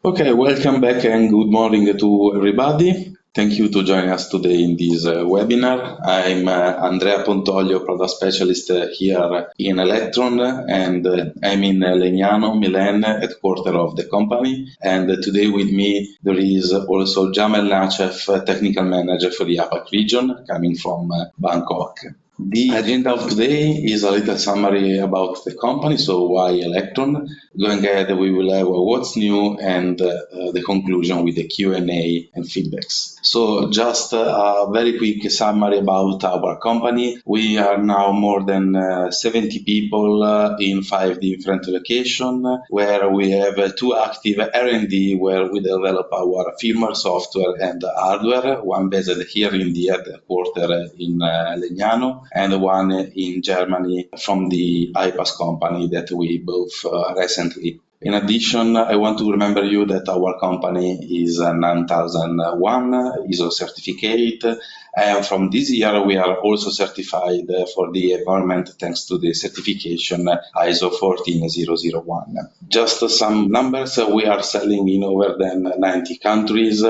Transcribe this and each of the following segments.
Okay, welcome back and good morning to everybody. Thank you to join us today in this webinar. I'm Andrea Pontolio, product specialist here in Eelectron, and I'm in Legnano, Milan, headquarters of the company. And today with me there is also Jamel Nachev, technical manager for the APAC region, coming from Bangkok. The agenda of today is a little summary about the company, so why Eelectron. Going ahead, we will have what's new and the conclusion with the Q&A and feedbacks. So just a very quick summary about our company. We are now more than 70 people in 5 different locations, where we have 2 active R&D where we develop our firmware, software and hardware, one based here in the headquarters in Legnano, and one in Germany from the iPass company that we both recently. In addition, I want to remember you that our company is a 9001 ISO certificate, and from this year we are also certified for the environment thanks to the certification ISO 14001. Just some numbers, we are selling in over than 90 countries.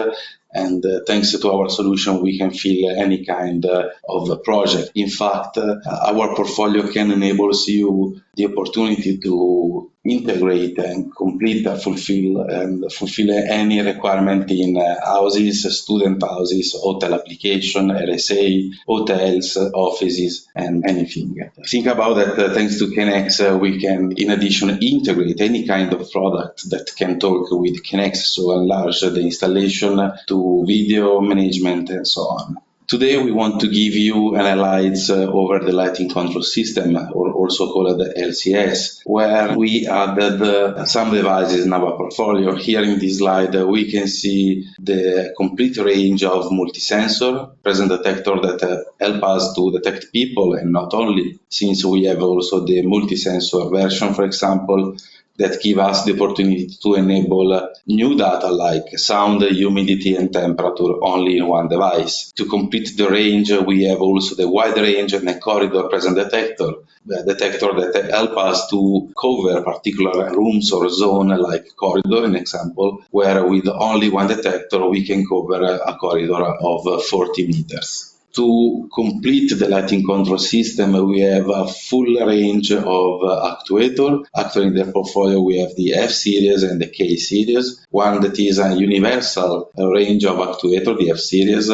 And thanks to our solution, we can fill any kind of project. In fact, our portfolio can enable you the opportunity to integrate and complete, fulfill any requirement in houses, student houses, hotel application, RSA, hotels, offices, and anything. Think about that. Thanks to Kenex, we can, in addition, integrate any kind of product that can talk with Kenex, so enlarge the installation to video management and so on. Today we want to give you an highlights over the lighting control system, or also called the LCS, where we added some devices in our portfolio. Here in this slide we can see the complete range of multi-sensor present detector that help us to detect people, and not only, since we have also the multi-sensor version, for example, that give us the opportunity to enable new data like sound, humidity and temperature only in one device. To complete the range, we have also the wide range and a corridor present detector, the detector that help us to cover particular rooms or zone like corridor, an example, where with only one detector we can cover a corridor of 40 meters. To complete the lighting control system, we have a full range of actuators. Actually, in the portfolio, we have the F series and the K series. One that is a universal range of actuators, the F series,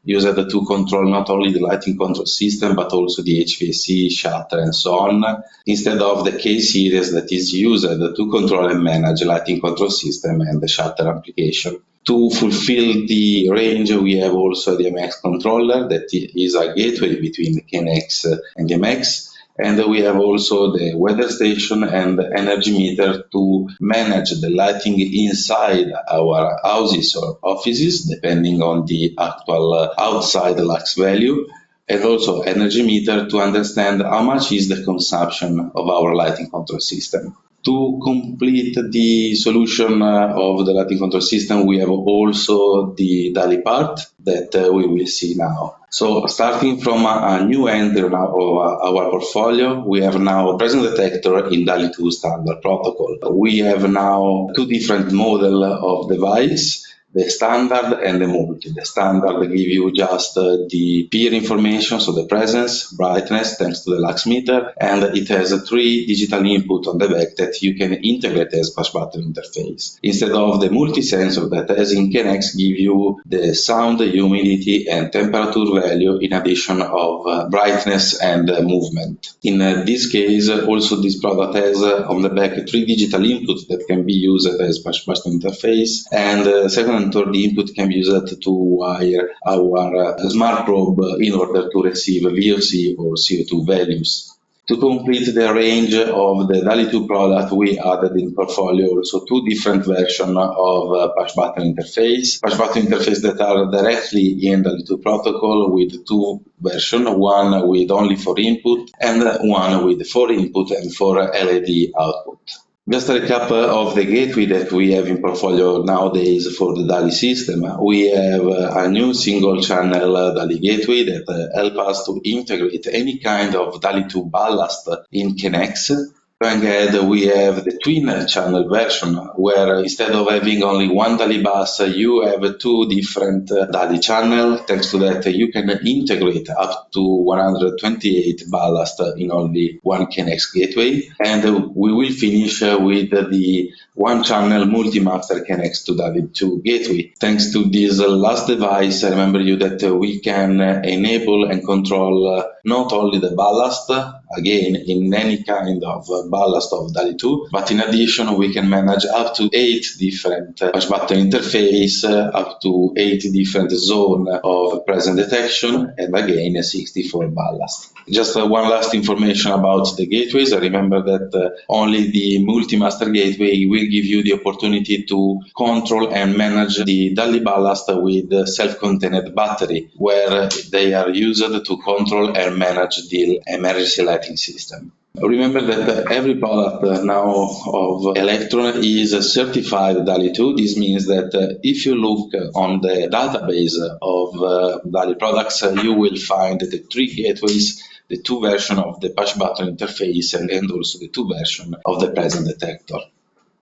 used to control not only the lighting control system, but also the HVAC, shutter, and so on, instead of the K series that is used to control and manage lighting control system and the shutter application. To fulfill the range, we have also the MX controller that is a gateway between Kenex and MX. And we have also the weather station and the energy meter to manage the lighting inside our houses or offices, depending on the actual outside lux value. And also energy meter to understand how much is the consumption of our lighting control system. To complete the solution of the lighting control system, we have also the DALI part that we will see now. So starting from a new entry of our portfolio, we have now a presence detector in DALI 2 standard protocol. We have now 2 different models of device, the standard and the multi. The standard give you just the peer information, so the presence, brightness, thanks to the lux meter, and it has 3 digital input on the back that you can integrate as push button interface. Instead of the multi-sensor that, as in Kenex, give you the sound, humidity, and temperature value in addition of brightness and movement. In this case, also this product has on the back 3 digital inputs that can be used as push button interface, and second and third input can be used to wire our smart probe in order to receive VOC or CO2 values. To complete the range of the DALI 2 product, we added in portfolio also 2 different versions of push button interface. Push button interface that are directly in DALI 2 protocol with 2 versions, one with only 4 input and one with 4 input and 4 LED output. Just a recap of the gateway that we have in portfolio nowadays for the DALI system. We have a new single channel DALI gateway that help us to integrate any kind of DALI 2 ballast in Kenex. Going ahead, we have the twin channel version, where instead of having only one DALI bus, you have two different DALI channels. Thanks to that, you can integrate up to 128 ballast in only one KNX gateway. And we will finish with the one-channel multi-master KNX to DALI 2 gateway. Thanks to this last device, I remember you that we can enable and control not only the ballast, again, in any kind of ballast of DALI 2, but in addition, we can manage up to 8 different push button interface, up to 8 different zones of presence detection, and again, 64 ballast. Just one last information about the gateways. I remember that only the multi-master gateway will give you the opportunity to control and manage the DALI ballast with self-contained battery, where they are used to control and manage the emergency lighting system. Remember that every product now of Eelectron is certified DALI 2. This means that if you look on the database of DALI products, you will find the 3 gateways, the 2 versions of the push button interface, and also the 2 versions of the presence detector.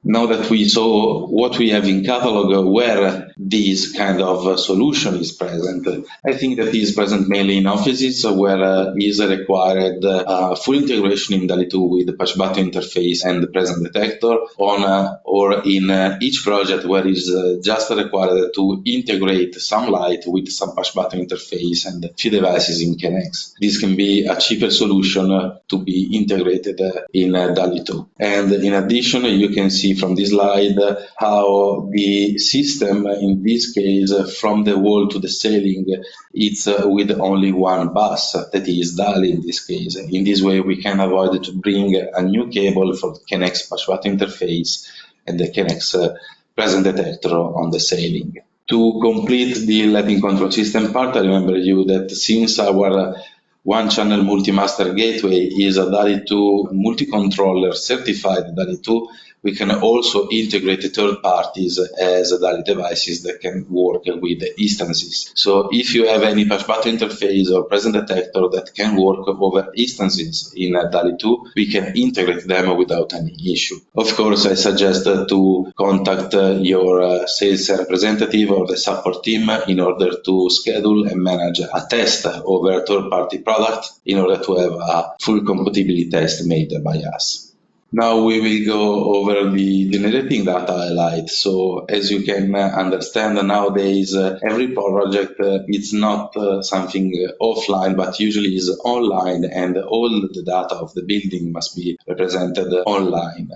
Now that we saw what we have in catalog where this kind of solution is present, I think that is present mainly in offices where is required full integration in DALI 2 with the push button interface and the presence detector, or in each project where is just required to integrate some light with some push button interface and few devices in KNX. This can be a cheaper solution to be integrated in DALI 2. And in addition, you can see from this slide how the system, in this case, from the wall to the ceiling, it's with only one bus, that is DALI in this case. In this way, we can avoid to bring a new cable for the KNX push button interface and the KNX presence detector on the ceiling. To complete the lighting control system part, I remember you that since our one-channel multi-master gateway is a DALI 2 multi-controller certified DALI 2, we can also integrate third parties as DALI devices that can work with instances. So if you have any push button interface or presence detector that can work over instances in DALI 2, we can integrate them without any issue. Of course, I suggest to contact your sales representative or the support team in order to schedule and manage a test over a third-party product in order to have a full compatibility test made by us. Now we will go over the generating data highlight. So as you can understand nowadays, every project is not something offline, but usually is online, and all the data of the building must be represented online.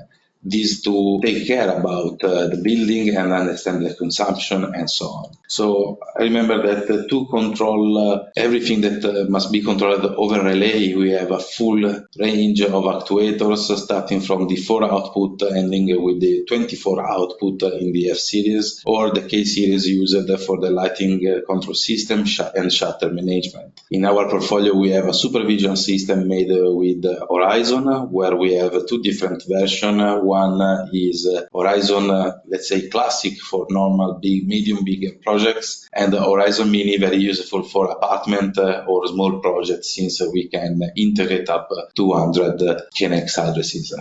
This to take care about the building and understand the consumption and so on. So I remember that to control everything that must be controlled over relay, we have a full range of actuators starting from the 4 output ending with the 24 output in the F series or the K series used for the lighting control system and shutter management. In our portfolio, we have a supervision system made with Horizon, where we have 2 different versions. One is Horizon, let's say classic for normal big, medium, big projects, and Horizon Mini very useful for apartment or small projects, since we can integrate up 200 KNX addresses.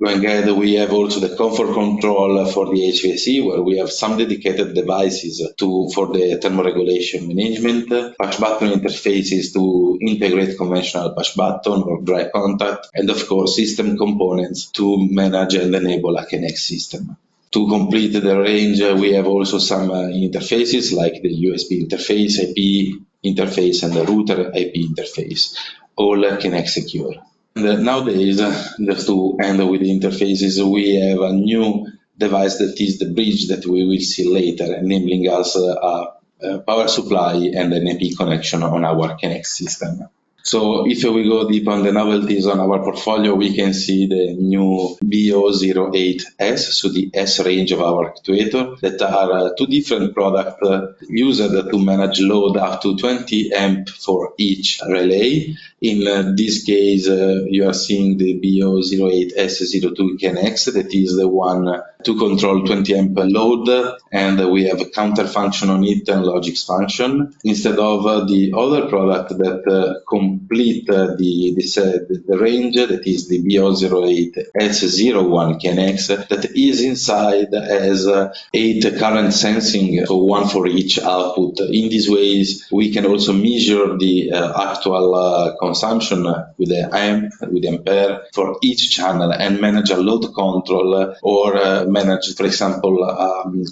Going ahead, we have also the comfort control for the HVAC, where we have some dedicated devices for the thermoregulation management, push button interfaces to integrate conventional push button or dry contact, and of course system components to manage and enable a KNX system. To complete the range, we have also some interfaces like the USB interface, IP interface, and the router IP interface, all KNX secure. And nowadays, just to end with the interfaces, we have a new device that is the bridge that we will see later, enabling us a power supply and an AP connection on our KNX system. So if we go deep on the novelties on our portfolio, we can see the new BO08S, so the S range of our actuator, that are 2 different products used to manage load up to 20 amp for each relay. In this case, you are seeing the BO08S02 KNX, that is the one to control 20 amp load, and we have a counter function on it and logics function, instead of the other product that complete the range, that is the B008S01 KNX, that is inside as 8 current sensing, so one for each output. In these ways, we can also measure the actual consumption with the amp, with the ampere for each channel, and manage a load control, or manage, for example,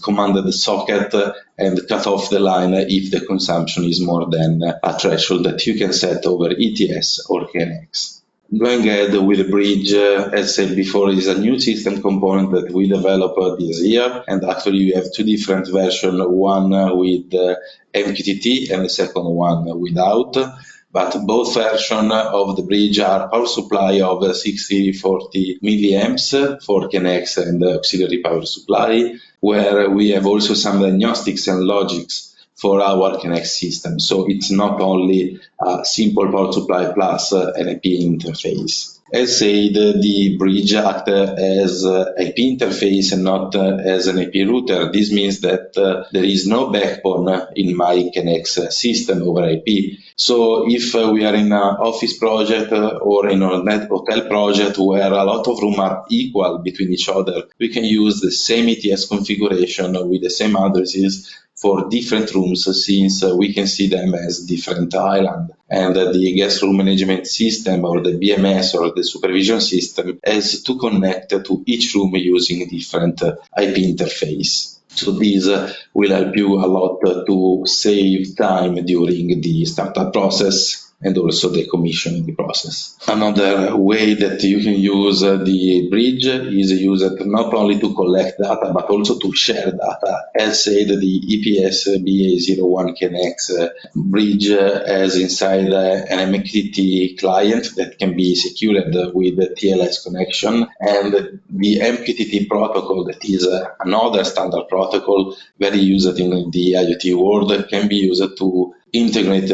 command the socket and cut off the line if the consumption is more than a threshold that you can set over ETS or KNX. Going ahead with the bridge, as said before, is a new system component that we developed this year, and actually we have two different versions, one with MQTT and the second one without. But both versions of the bridge are power supply of 6040 milliamps for KNX and auxiliary power supply, where we have also some diagnostics and logics for our KNX system. So it's not only a simple power supply plus an IP interface. As said, the bridge acts as IP interface and not as an IP router. This means that there is no backbone in my KNX system over IP. So if we are in an office project or in a net hotel project where a lot of rooms are equal between each other, we can use the same ETS configuration with the same addresses for different rooms, since we can see them as different islands. And the guest room management system, or the BMS, or the supervision system, has to connect to each room using different IP interface. So this will help you a lot to save time during the startup process and also the commissioning process. Another way that you can use the bridge is use it not only to collect data, but also to share data. As said, the EPS BA01 KNX bridge has inside an MQTT client that can be secured with the TLS connection, and the MQTT protocol, that is another standard protocol very used in the IoT world, can be used to integrate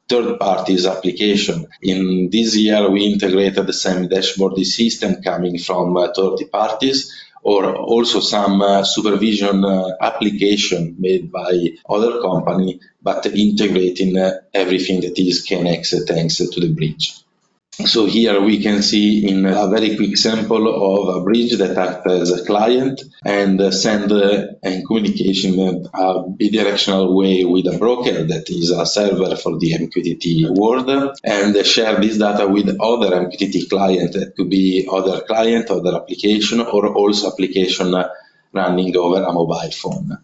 third parties application. In this year, we integrated the same dashboard system coming from third parties, or also some supervision application made by other company, but integrating everything that is KNX thanks to the bridge. So here we can see in a very quick sample of a bridge that acts as a client and send in communication a bidirectional way with a broker that is a server for the MQTT world, and share this data with other MQTT client. That could be other client, other application, or also application running over a mobile phone.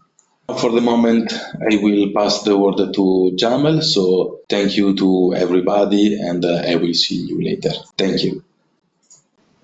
For the moment, I will pass the word to Jamel. So thank you to everybody, and I will see you later. Thank you.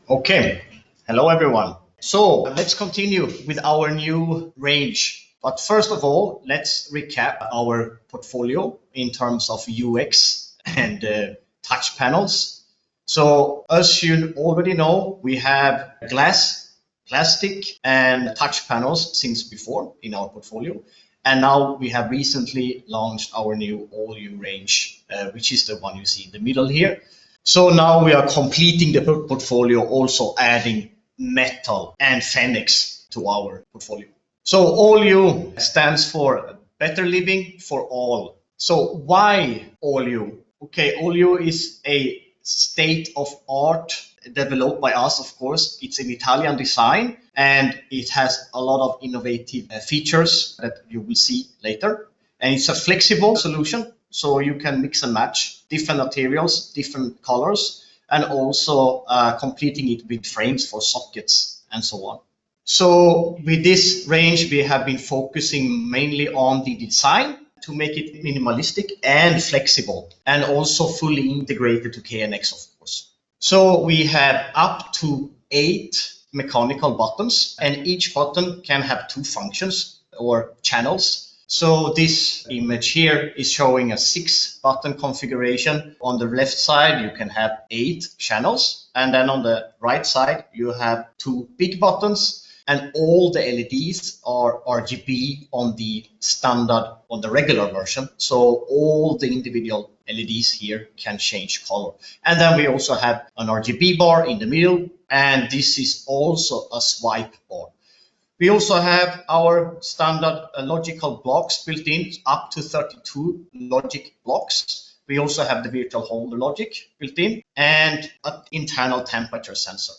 Okay. Hello, everyone. So let's continue with our new range. But first of all, let's recap our portfolio in terms of UX and touch panels. So as you already know, we have glass, plastic and touch panels since before in our portfolio. And now we have recently launched our new all-U range, which is the one you see in the middle here. So now we are completing the portfolio, also adding metal and Fenix to our portfolio. So all-U stands for better living for all. So why all-U? Okay, all-U is a state-of-art developed by us, of course. It's an Italian design, and it has a lot of innovative features that you will see later. And it's a flexible solution, so you can mix and match different materials, different colors, and also completing it with frames for sockets and so on. So with this range, we have been focusing mainly on the design to make it minimalistic and flexible, and also fully integrated to KNX, of course. So we have up to 8 mechanical buttons, and each button can have 2 functions or channels. So this image here is showing a 6-button configuration. On the left side, you can have 8 channels, and then on the right side, you have 2 big buttons, and all the LEDs are RGB on the standard, on the regular version. So all the individual LEDs here can change color. And then we also have an RGB bar in the middle, and this is also a swipe bar. We also have our standard logical blocks built in, up to 32 logic blocks. We also have the virtual holder logic built in and an internal temperature sensor.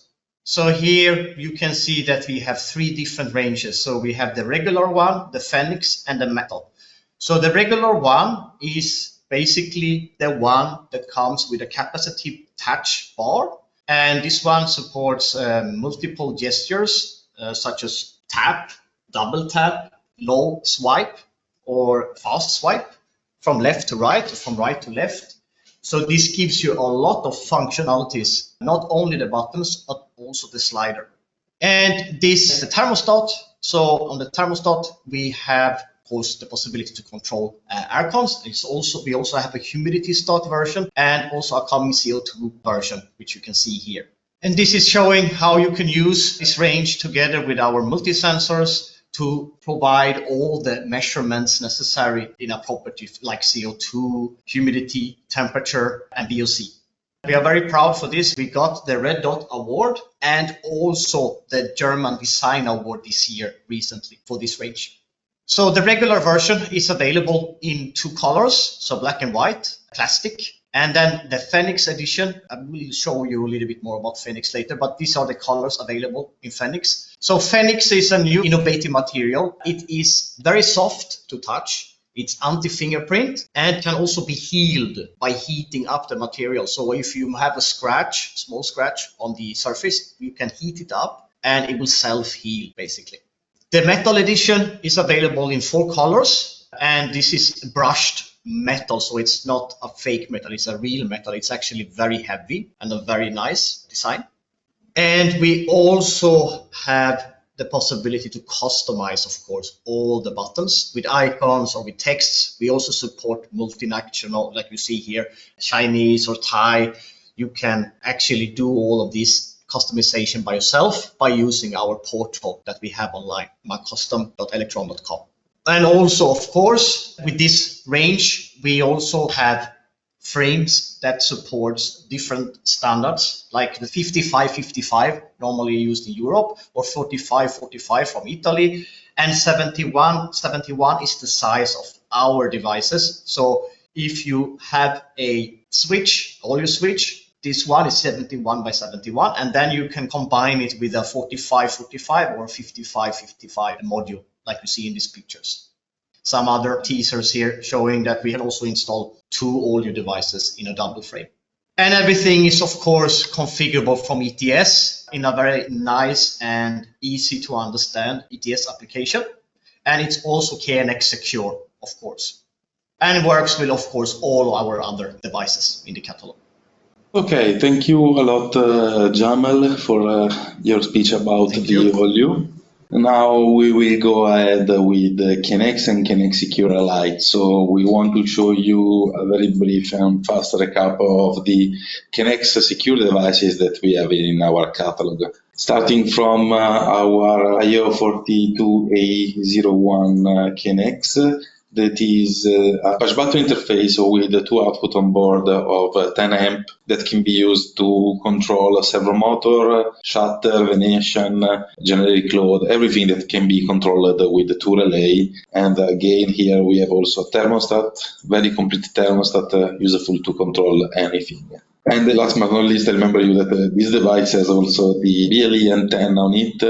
So here you can see that we have three different ranges. So we have the regular one, the Phoenix, and the metal. So the regular one is basically the one that comes with a capacitive touch bar. And this one supports multiple gestures such as tap, double tap, low swipe, or fast swipe from left to right, or from right to left. So this gives you a lot of functionalities, not only the buttons, but also the slider. And this is the thermostat. So on the thermostat, we have, of course, the possibility to control air cons. We also have a humidity stat version and also a coming CO2 version, which you can see here. And this is showing how you can use this range together with our multi-sensors to provide all the measurements necessary in a property like CO2, humidity, temperature, and VOC. We are very proud for this. We got the Red Dot Award and also the German Design Award this year recently for this range. So the regular version is available in two colors, so black and white, plastic. And then the Phoenix edition, I will show you a little bit more about Phoenix later, but these are the colors available in Phoenix. So Phoenix is a new innovative material. It is very soft to touch. It's anti-fingerprint and can also be healed by heating up the material. So if you have a scratch, small scratch on the surface, you can heat it up and it will self-heal basically. The metal edition is available in 4 colors, and this is brushed metal, so it's not a fake metal, it's a real metal. It's actually very heavy and a very nice design. And we also have the possibility to customize, of course, all the buttons with icons or with texts. We also support multinational, like you see here, Chinese or Thai. You can actually do all of this customization by yourself by using our portal that we have online, mycustom.eelectron.com. And also, of course, with this range, we also have frames that supports different standards, like the 5555, normally used in Europe, or 4545 from Italy, and 71 is the size of our devices. So if you have a switch, audio switch, this one is 71 by 71, and then you can combine it with a 4545 or 5555 module, like you see in these pictures. Some other teasers here showing that we can also install 2 audio devices in a double frame. And everything is, of course, configurable from ETS in a very nice and easy to understand ETS application. And it's also KNX secure, of course. And it works with, of course, all our other devices in the catalog. Okay, thank you a lot, Jamel, for your speech about the audio. Now we will go ahead with KNX and KNX Secure Lite. So we want to show you a very brief and fast recap of the KNX secure devices that we have in our catalog. Starting from our IO42A01 KNX, that is a push button interface with 2 output on board of 10 amp that can be used to control a servo motor, shutter, ventilation, generic load, everything that can be controlled with the 2 relay. And again, here we have also a thermostat, very complete thermostat, useful to control anything. And last but not least, I remember you that this device has also the BLE antenna on it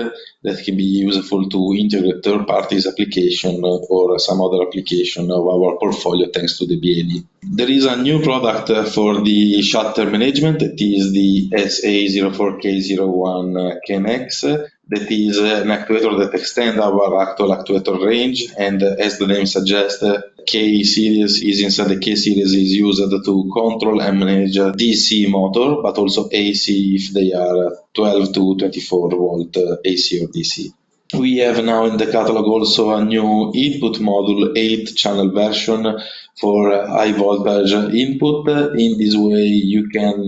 that can be useful to integrate third parties application or some other application of our portfolio thanks to the BLE. There is a new product for the shutter management that is the SA04K01 KNX. That is an actuator that extends our actual actuator range, and as the name suggests, K series is inside the K series is used to control and manage DC motor, but also AC if they are 12 to 24 volt AC or DC. We have now in the catalog also a new input module 8-channel version for high voltage input. In this way, you can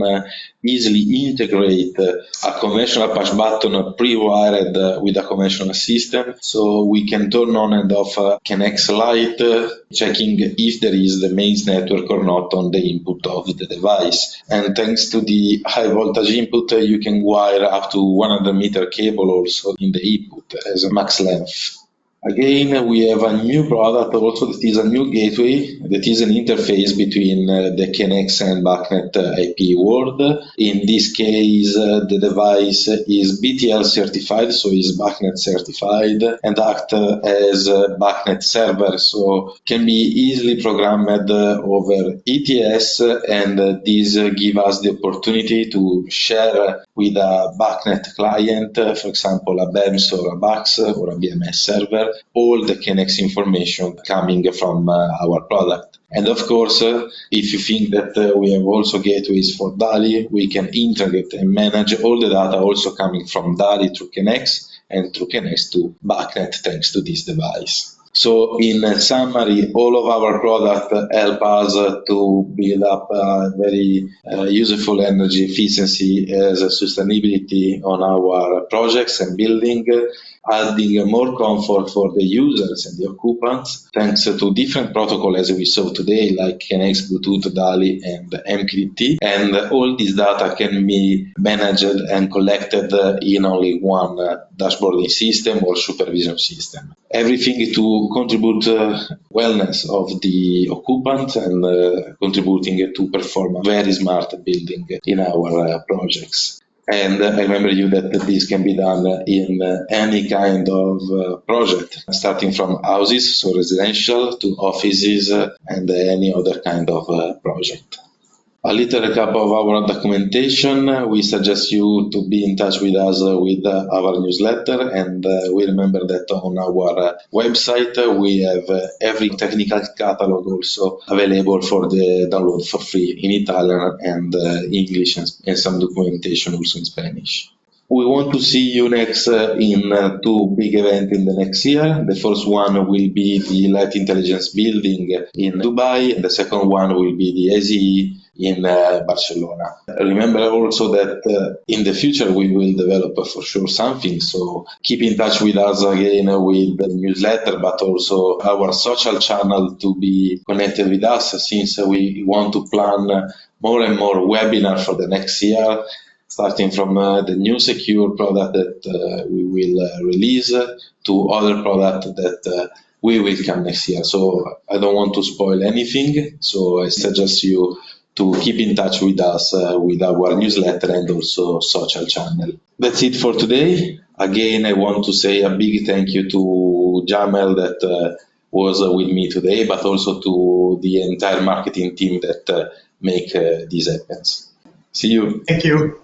easily integrate a conventional push button pre-wired with a conventional system. So we can turn on and off KNX Lite, checking if there is the mains network or not on the input of the device. And thanks to the high voltage input, you can wire up to 100 meter cable also in the input. as max length. Again, we have a new product also that is a new gateway that is an interface between the KNX and BACnet IP world. In this case, the device is BTL certified, so is BACnet certified, and act as a BACnet server, so can be easily programmed over ETS, and this give us the opportunity to share with a BACnet client, for example, a BEMS or a BAX or a BMS server, all the KNX information coming from our product. And of course, if you think that we have also gateways for DALI, we can integrate and manage all the data also coming from DALI through KNX and through KNX to BACnet thanks to this device. So in summary, all of our products help us to build up a very useful energy efficiency as a sustainability on our projects and building, adding more comfort for the users and the occupants, thanks to different protocols as we saw today, like KNX, Bluetooth, DALI, and MQTT. And all this data can be managed and collected in only one dashboarding system or supervision system. Everything to contribute wellness of the occupant and contributing to perform a very smart building in our projects. And I remember you that this can be done in any kind of project, starting from houses, so residential, to offices and any other kind of project. A little recap of our documentation. We suggest you to be in touch with us with our newsletter, and we remember that on our website we have every technical catalog also available for the download for free in Italian and English, and some documentation also in Spanish. We want to see you next in two big events in the next year. The first one will be the Light Intelligence Building in Dubai, and the second one will be the AZE in Barcelona. Remember also that in the future we will develop for sure something, so keep in touch with us again with the newsletter, but also our social channel to be connected with us, since we want to plan more and more webinars for the next year, starting from the new secure product that we will release to other products that we will come next year. So I don't want to spoil anything, so I suggest you to keep in touch with us with our newsletter and also social channel. That's it for today. Again, I want to say a big thank you to Jamel that was with me today, but also to the entire marketing team that make this happen. See you. Thank you.